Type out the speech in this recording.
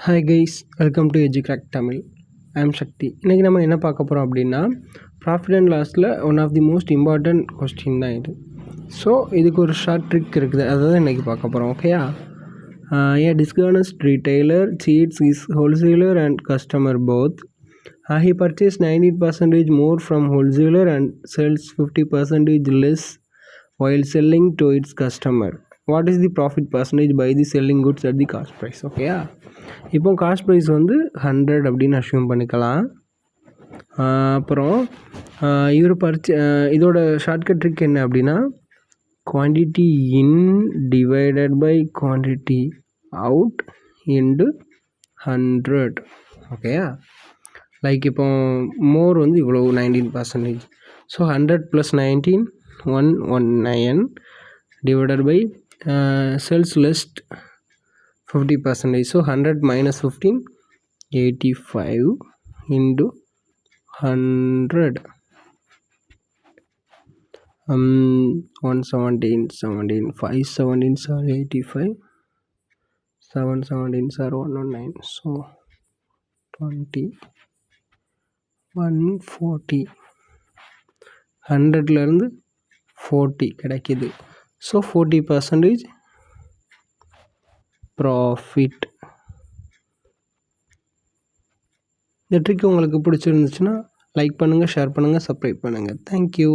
Hi guys, welcome to Educrack Tamil. I am Sakthi. இன்றைக்கி நம்ம என்ன பார்க்க போகிறோம் அப்படின்னா, ப்ராஃபிட் அண்ட் லாஸில் one of the most important question தான் இது. ஸோ இதுக்கு ஒரு ஷார்ட் ட்ரிக் இருக்குது, அதை தான் இன்றைக்கி பார்க்க போகிறோம். ஓகேயா? A discount retailer cheats is wholesaler and customer both. He purchased 90% more from wholesaler and sells 50% less while selling to its customer. What is the profit percentage by the selling goods at the cost price? ஓகேயா? இப்போ cost price வந்து 100 அப்படின்னு assume பண்ணிக்கலாம். அப்புறம் இவர் இதோட shortcut trick என்ன அப்படின்னா, quantity in divided by quantity out into 100. ஓகேயா? லைக் இப்போ மோர் வந்து இவ்வளோ 19%. So 100 + 19 119 divided by sales list 50%. So 100 - 15 85 into 100. 117 17 5 17s are 85, 7 17s are 119. So 20 140. 100லேருந்து 40 கிடைக்கிது. So 40% profit. இந்த ட்ரிக் உங்களுக்கு பிடிச்சிருந்துச்சுன்னா லைக் பண்ணுங்கள், ஷேர் பண்ணுங்கள், சப்ஸ்கிரைப் பண்ணுங்கள். தேங்க்யூ.